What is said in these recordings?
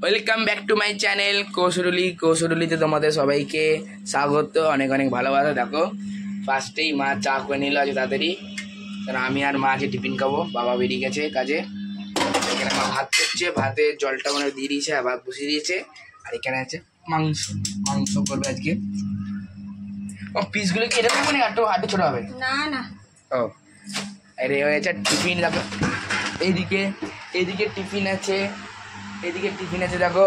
Welcome back to my channel কৌশরুলিতে তোমাদের সবাইকে স্বাগত, অনেক অনেক ভালোবাসা। দেখো ফার্স্টেই মা চা করে নিল আজ তাড়াতাড়ি, কারণ আমি আর মা আজকে টিফিন খাবো। বাবা বেরিয়ে গেছে কাজে। এখানে মা ভাত করছে, ভাতে জলটা মানে দিয়ে দিয়েছে, ভাত বসিয়ে দিয়েছে। আর এখানে আছে মাংস করবে আজকে। ও পিসগুলো কি এটা থাকবে না একটু হাতে ছোট হবে? না না, ও আরে হয়েছে টিফিন। দেখো এইদিকে টিফিন আছে, দেখো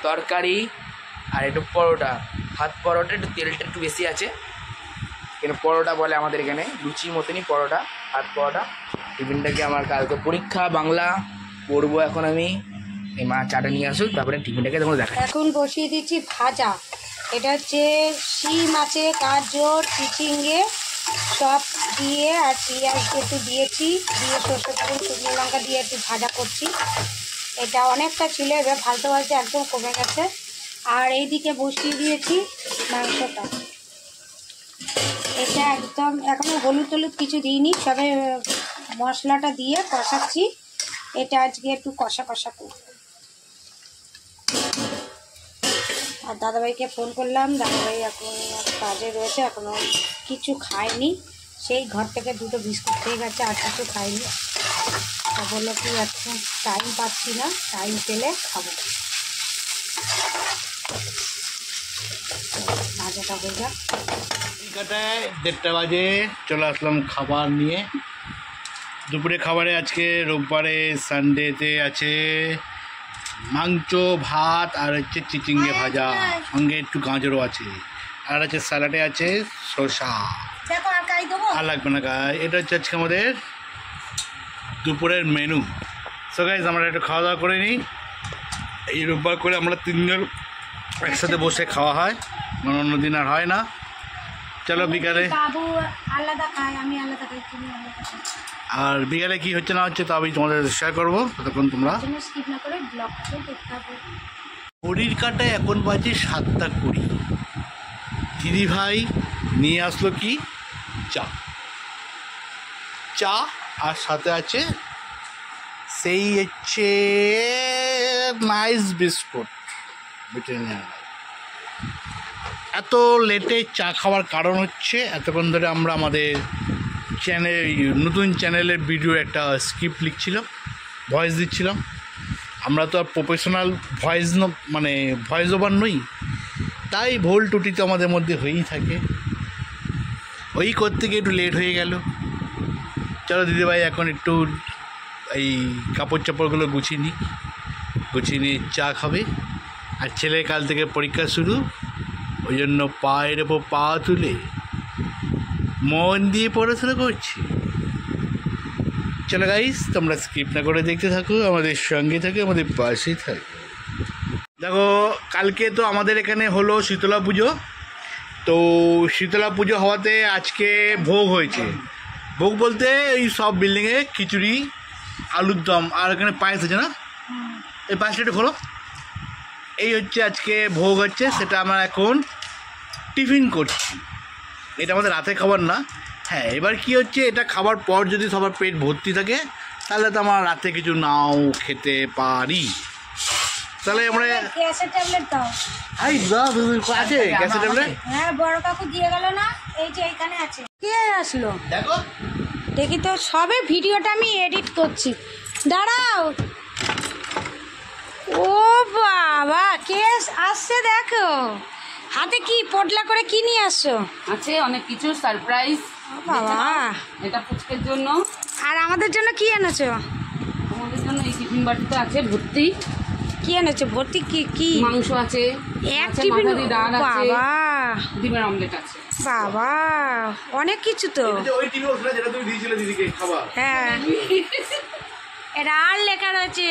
তরকারি আর একটু পরোটা, ভাত পরোটা, একটু তেলটা একটু বেশি আছে। এখানে পরোটা বলে আমাদের এখানে, লুচির মতনই পরোটা, ভাত পরোটা। টিফিনটাকে আমার কালকে পরীক্ষা বাংলা পড়বো এখন আমি। এই মা চাটা নিয়ে আসুক, তারপরে টিফিনটাকে তোমাকে দেখা। এখন বসিয়ে দিচ্ছি ভাজা। এটা হচ্ছে শিম আছে, গাজর, চিচিঙ্গে সব দিয়ে আর পেঁয়াজ একটু দিয়েছি, দিয়ে সর্ষে তেল শুকনো লঙ্কা দিয়ে একটু ভাজা করছি। এটা অনেকটা ছিল, এবার ভাজতে ভাজতে একদম কমে গেছে। আর এইদিকে বসিয়ে দিয়েছি মাংসটা। এটা একদম এখনও হলুদ টলুদ কিছু দিইনি, সবে মশলাটা দিয়ে কষাচ্ছি। এটা আজকে একটু কষা করব। আর দাদাভাইকে ফোন করলাম, দাদাভাই এখন কাজে রয়েছে, এখনও কিছু খায়নি। সেই ঘর থেকে দুটো বিস্কুট খেয়ে গেছে, আর কিছু খায়নি। তা বললো কি এখন টাইম পাচ্ছি না, টাইম পেলে খাবো। ভাজাটা হয়ে যাক। কলকাতায় 1:30 বাজে চলে আসলাম খাবার নিয়ে। দুপুরে খাবারে আজকে রোববারে সানডেতে আছে মাংস, ভাত আর হচ্ছে চিচিঙ্গে ভাজা, সঙ্গে একটু গাজরও আছে, আর আছে স্যালাডে আছে শসা। আর লাগবে না গায়ে। এটা হচ্ছে আজকে আমাদের দুপুরের মেনু। সো গাইস আমরা একটু খাওয়া দাওয়া করে নিই। এই রোববার করে আমরা 3 জন একসাথে বসে খাওয়া হয়, মানে অন্য দিন আর হয় না। চলো বিকালে বাবু আলাদা খায়, আমি আলাদা খাই, তুমি আলাদা খাও। আর বিকালে কি হচ্ছে না হচ্ছে তা আমি তোমাদের শেয়ার করবো, ততক্ষণ তোমরা স্কিপ না করে ব্লগটা দেখতে হবে। ঘড়ির কাঁটায় এখন বাজে 7:20। দিদি ভাই নিয়ে আসলো কি চা আর সাথে আছে সেই হচ্ছে নাইস বিস্কুট। এত লেটে চা খাওয়ার কারণ হচ্ছে এতক্ষণ ধরে আমরা আমাদের নতুন চ্যানেলের ভিডিও একটা স্ক্রিপ্ট লিখছিলাম, ভয়েস দিচ্ছিলাম। আমরা তো আর প্রফেশনাল ভয়েস ওভার নই, তাই ভুল টুটি তো আমাদের মধ্যে হয়েই থাকে। ওই করতে গিয়ে একটু লেট হয়ে গেল। চলো দিদিভাই এখন একটু এই কাপড় চাপড়গুলো গুছিয়ে নিয়ে চা খাবে। আর ছেলে কাল থেকে পরীক্ষা শুরু, ওই জন্য পায়ের ওপর পা তুলে মন দিয়ে পড়াশোনা করছি। চলো গাইস তোমরা স্কিপ না করে দেখতে থাকো, আমাদের সঙ্গে থাকো, আমাদের পাশেই থাকো। দেখো কালকে তো আমাদের এখানে হলো শীতলা পুজো। তো শীতলা পুজো হওয়াতে আজকে ভোগ হয়েছে। ভোগ বলতে এই সব বিল্ডিংয়ে খিচুড়ি, আলুর দম আর এখানে পায়েস আছে না, এই পায়েসটা একটু খোলো। এই হচ্ছে আজকে ভোগ হচ্ছে, সেটা আমরা এখন টিফিন করছি। এটা আমাদের রাতে খাবার না। হ্যাঁ এবার কি হচ্ছে, এটা খাবার পর যদি সবার পেট ভর্তি থাকে তাহলে তো আমরা রাতে কিছু নাও খেতে পারি। তাহলে আমরা গ্যাসের ট্যাবলেট দাও। আছে গ্যাসের ট্যাবলেট? হ্যাঁ বড় কাকু দিয়ে গেল না, এই যে এখানে আছে। কে আসলো দেখো, দেখি তো, সবে ভিডিওটা আমি এডিট করছি, দাঁড়াও। ও বাবা, কে আসছে দেখো। হাতে কি পটলা করে কি নিয়ে আসছো? আছে অনেক কিছু সারপ্রাইজ। বাবা, এটা পুচকের জন্য। আর আমাদের জন্য কি এনেছো? আমাদের জন্য এই টিফিন বাটিতে আছে ভর্তি। কি এনেছো ভর্তি? কি কি? মাংস আছে, এক আছে টিফিন। মাথা দিয়ে ডাল আছে, বাবা ডিমের অমলেট আছে। বাবা অনেক কিছু তো। ওই টিভি ওটা যেটা তুমি দিয়েছিলে দিদিকে খাবার। হ্যাঁ এটা আর লেখা রয়েছে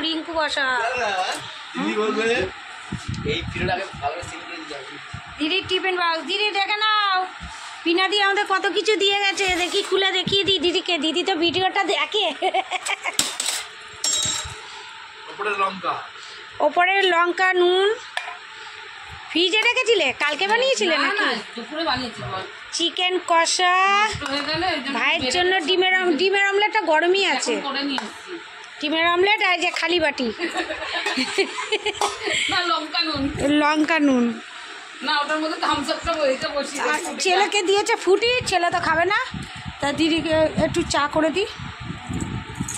রিঙ্কু বসা। দিদি বলবে এই ভিডিওটা আগে ভালো করে সিল করে দিতে হবে। দিদির টিফিন বক্স, দিদি দেখে নাও। পিনা দিয়ে আমাদের কত কিছু দিয়ে গেছে, দেখি খুলে দেখিয়ে দিই দিদিকে। দিদি তো ভিডিওটা দেখে। ওপরের লঙ্কা, নুন ফ্রিজে রেখেছিলে, কালকে বানিয়েছিলে নাকি? দুপুরে বানিয়েছি। চিকেন কষা, ভাইয়ের জন্য ডিমের অমলেটটা গরমই আছে। করে নিয়ে এসেছি। ডিমের অমলেট আর এই যে খালি বাটি না লঙ্কা নুন, লঙ্কা নুন। না ওটার মধ্যে থামস আপটা এটা বসিয়ে আর ছেলেকে দিয়েছে ফুটি, ছেলে তো খাবে না, তা দিদিকে একটু চা করে দিই,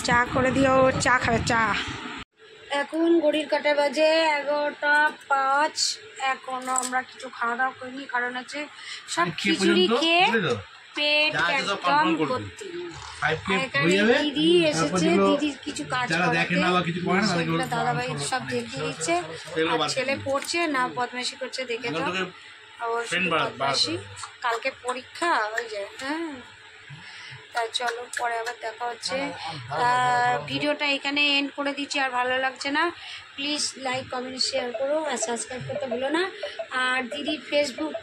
চা করে দিও, চা খাবে চা। এখন ঘড়ির কাঁটা বাজে 11:05। এখনো আমরা কিছু খাওয়া দাওয়া করিনি, কারণ হচ্ছে সব খিচুড়ি খেয়ে পেট একদম ভর্তি। আর এখানে দিদি এসেছে, দিদির কিছু কাজ করাতে, সেগুলো দাদাভাই সব দেখিয়ে দিচ্ছে। আর ছেলে পড়ছে না বদমাইশি করছে, দেখে তো ওর শুধু বদমাইশি। কালকে পরীক্ষা ওই যে, হ্যাঁ। তা চলো পরে আবার দেখা হচ্ছে। ভিডিওটা এখানে এন্ড করে দিচ্ছি, আর ভালো লাগছে না প্লিজ লাইক কমেন্ট শেয়ার করো আর সাবস্ক্রাইব করতে ভুলো না। আর দিদির ফেসবুক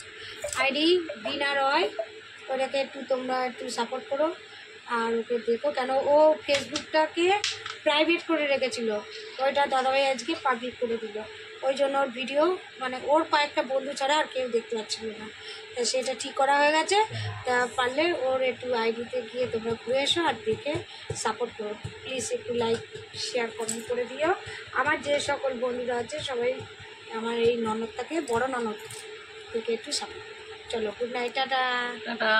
আইডি বিনা রয়, ওটাকে একটু তোমরা একটু সাপোর্ট করো আর ওকে দেখো, কেন ও ফেসবুকটাকে প্রাইভেট করে রেখেছিল, ওইটা দাদাভাই আজকে পাবলিক করে দিল। ওই জন্য ওর ভিডিও মানে ওর কয়েকটা বন্ধু ছাড়া আর কেউ দেখতে পাচ্ছিল না, তা সেটা ঠিক করা হয়ে গেছে। তা পারলে ওর একটু আইডিতে গিয়ে তোমরা ঘুরে এসো আর দেখে সাপোর্ট করো প্লিজ, একটু লাইক শেয়ার কমেন্ট করে দিও। আমার যে সকল বন্ধুরা আছে সবাই আমার এই ননদটাকে, বড় ননদ থেকে একটু সাপোর্ট। চলো গুড নাইট, টাটা। টাটা।